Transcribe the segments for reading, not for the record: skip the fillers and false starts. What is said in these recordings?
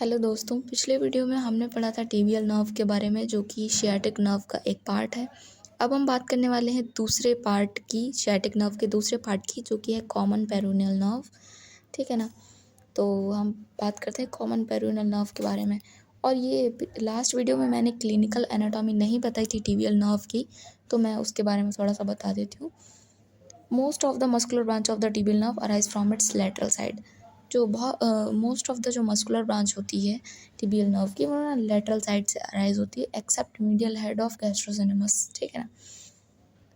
Hello दोस्तों, पिछले video में हमने पढ़ा था टिबियल नर्व के बारे में, जो कि सियाटिक नर्व का एक पार्ट है। अब हम बात करने वाले हैं दूसरे पार्ट की, सियाटिक नर्व के दूसरे पार्ट की, जो कि है कॉमन पेरोनियल नर्व। ठीक है ना। तो हम बात करते हैं कॉमन पेरोनियल नर्व के बारे में। और ये लास्ट वीडियो में मैंने क्लिनिकल एनाटॉमी नहीं बताई थी टिबियल नर्व की, तो मैं उसके बारे में थोड़ा सा बता देती हूँ। Most of the muscular branch of the tibial nerve arise from its lateral side. जो मोस्ट ऑफ द जो मस्कुलर ब्रांच होती है टिबियल नर्व की, वो ना लेटरल साइड से अराइज होती है, एक्सेप्ट मीडियल हेड ऑफ गैस्ट्रोसिनेमस। ठीक है ना।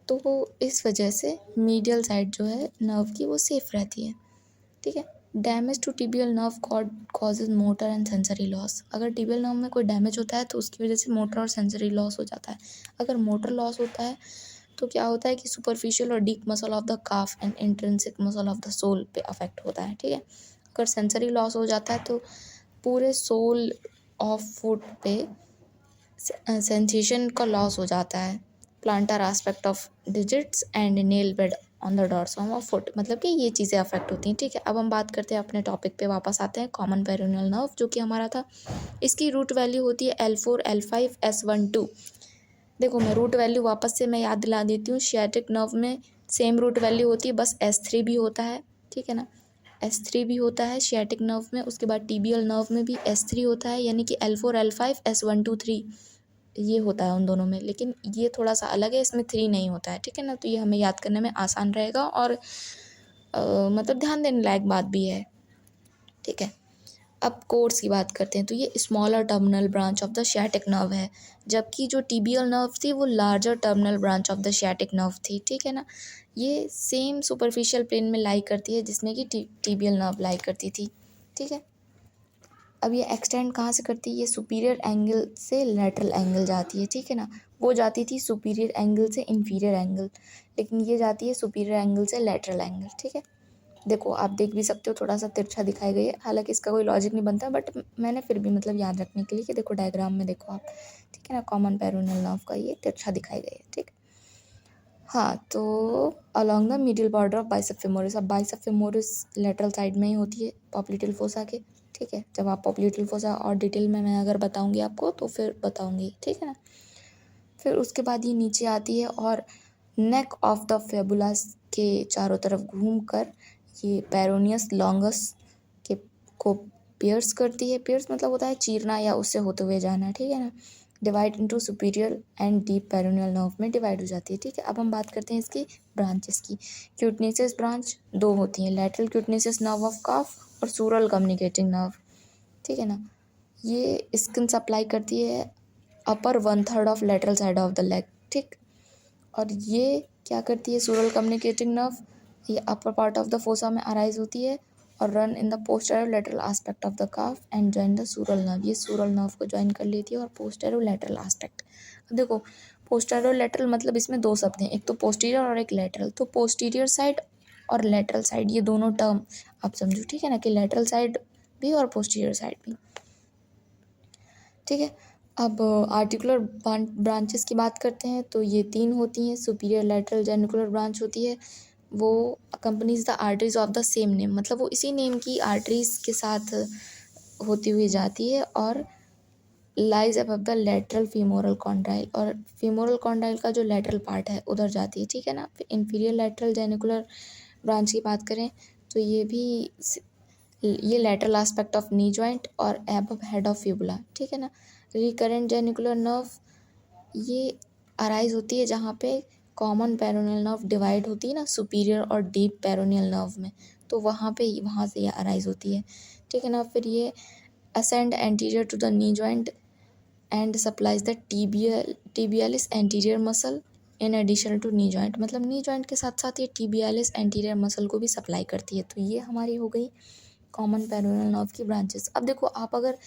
तो वो इस वजह से मीडियल साइड जो है नर्व की, वो सेफ रहती है। ठीक है। Damage to tibial nerve cord causes motor and sensory loss. अगर टिबियल नर्व में कोई डैमेज होता है तो उसकी वजह से मोटर और सेंसरी लॉस हो जाता है। अगर मोटर लॉस होता है तो क्या होता है कि सुपरफिशियल और deep muscle of the calf and intrinsic muscle of the sole पे अफेक्ट होता है। ठीक है। अगर सेंसरी लॉस हो जाता है तो पूरे सोल ऑफ फुट पे सेंसेशन का लॉस हो जाता है। Planter aspect of digits and nail bed on the dorsum of foot, मतलब कि ये चीज़ें अफेक्ट होती हैं। ठीक है। अब हम बात करते हैं अपने टॉपिक पे वापस आते हैं, कॉमन पेरोनियल नर्व जो कि हमारा था। इसकी रूट वैल्यू होती है L4 L5 S12। देखो, मैं रूट वैल्यू वापस से मैं याद दिला देती हूँ। सियाटिक नर्व में सेम रूट वैल्यू होती है, बस S3 भी होता है। ठीक है ना। S3 भी होता है सियाटिक नर्व में। उसके बाद टिबियल नर्व में भी S3 होता है, यानी कि L4 L5 S1 2 3 ये होता है उन दोनों में। लेकिन ये थोड़ा सा अलग है, इसमें 3 नहीं होता है। ठीक है ना। तो ये हमें याद करने में आसान रहेगा और मतलब ध्यान देने लायक बात भी है। ठीक है। अब कोर्स की बात करते हैं तो ये smaller terminal branch of the sciatic nerve है, जबकि जो टिबियल नर्व थी वो larger terminal branch of the sciatic nerve थी। ठीक है ना। ये सेम सुपरफिशियल प्लेन में लाई करती है जिसमें कि टिबियल नर्व लाई करती थी। ठीक है। अब ये एक्सटेंड कहाँ से करती है? ये सुपीरियर एंगल से लेटरल एंगल जाती है। ठीक है ना। वो जाती थी सुपीरियर एंगल से इंफीरियर एंगल, लेकिन ये जाती है सुपीरियर एंगल से लेटरल एंगल। ठीक है। देखो, आप देख भी सकते हो, थोड़ा सा तिरछा दिखाई गई है, हालांकि इसका कोई लॉजिक नहीं बनता, बट मैंने फिर भी मतलब याद रखने के लिए कि देखो डायग्राम में देखो आप। ठीक है ना। कॉमन पेरोनियल नर्व का ये तिरछा दिखाई गई है। ठीक। हाँ, तो along the middle border of bicep femoris. अब बाइसेप फेमोरिस लेटरल साइड में ही होती है पॉप्लिटेल फोसा के। ठीक है। जब आप पॉप्लिटेल फोसा और डिटेल में मैं अगर बताऊंगी आपको तो फिर बताऊंगी। ठीक है ना। फिर उसके बाद ये नीचे आती है और नेक ऑफ द फेबुलस के चारों तरफ घूमकर ये पेरोनियस लॉन्गस के को पियर्स करती है। पियर्स मतलब होता है चीरना या उससे होते हुए जाना। ठीक है ना। Divide into superior and deep peroneal nerve में डिवाइड हो जाती है। ठीक है। अब हम बात करते हैं इसकी ब्रांचेस की। क्यूटनेसिस ब्रांच 2 होती हैं, लैटरल क्यूटनेसिस नर्व ऑफ काफ और सूरल कम्युनिकेटिंग नर्व। ठीक है ना। ये स्किन सप्लाई करती है अपर 1/3 of lateral side of the leg. ठीक। और ये क्या करती है? सूरल कम्युनिकेटिंग नर्व ये upper part of the fossa में अराइज होती है और run in the posterolateral aspect of the calf and join the sural nerve. ये सूरल नर्व को ज्वाइन कर लेती है और पोस्टेरो लेटरल एस्पेक्ट। अब देखो, पोस्टेरो लेटरल मतलब इसमें 2 शब्द हैं, एक तो पोस्टीरियर और एक लेटरल। तो पोस्टीरियर साइड और लेटरल साइड ये दोनों टर्म आप समझो। ठीक है ना, कि लेटरल साइड भी और पोस्टीरियर साइड भी। ठीक है। अब आर्टिकुलर ब्रांचेस की बात करते हैं तो ये 3 होती हैं। सुपीरियर लेटरल जेनिकुलर ब्रांच होती है, वो accompanies the arteries of the same name, मतलब वो इसी नेम की आर्टरीज के साथ होती हुई जाती है और lies above the lateral femoral condyle, और फीमोरल कॉन्डाइल का जो लेटरल पार्ट है उधर जाती है। ठीक है ना। फिर इंफीरियर लेटरल जेनिकुलर ब्रांच की बात करें तो ये lateral aspect of knee joint और एबव हेड ऑफ फिबुला। ठीक है ना। रिकरेंट जेनिकुलर नर्व ये अराइज होती है जहाँ पे कॉमन पेरोनियल नर्व डिवाइड होती है ना सुपीरियर और डीप पेरोनियल नर्व में, तो वहाँ से ये अराइज होती है। ठीक है ना। फिर ये ascend anterior to the knee joint and supplies the tibialis anterior muscle in addition to knee joint, मतलब नी जॉइंट के साथ साथ ये टिबियालिस एंटीरियर मसल को भी सप्लाई करती है। तो ये हमारी हो गई कॉमन पेरोनियल नर्व की ब्रांचेस। अब देखो, आप अगर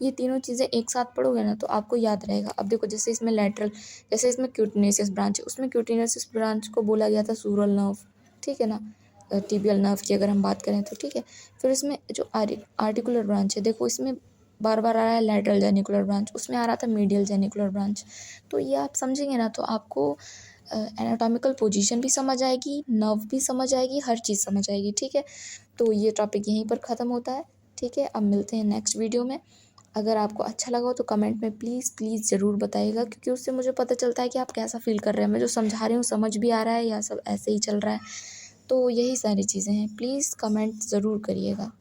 ये तीनों चीज़ें एक साथ पढ़ोगे ना तो आपको याद रहेगा। अब देखो, जैसे इसमें क्यूटिनेसिस ब्रांच है, उसमें क्यूटिनेसिस ब्रांच को बोला गया था सूरल नर्व। ठीक है ना। टिबियल नर्व की अगर हम बात करें तो। ठीक है। फिर इसमें जो आर्टिकुलर ब्रांच है, देखो इसमें बार बार आ रहा है लेटरल जेनिकुलर ब्रांच, उसमें आ रहा था मीडियल जेनिकुलर ब्रांच। तो ये आप समझेंगे ना तो आपको एनाटॉमिकल पोजीशन भी समझ आएगी, नर्व भी समझ आएगी, हर चीज़ समझ आएगी। ठीक है। तो ये टॉपिक यहीं पर ख़त्म होता है। ठीक है। अब मिलते हैं नेक्स्ट वीडियो में। अगर आपको अच्छा लगा हो तो कमेंट में प्लीज़ प्लीज़ ज़रूर बताइएगा, क्योंकि उससे मुझे पता चलता है कि आप कैसा फ़ील कर रहे हैं। मैं जो समझा रही हूँ समझ भी आ रहा है या सब ऐसे ही चल रहा है। तो यही सारी चीज़ें हैं, प्लीज़ कमेंट ज़रूर करिएगा।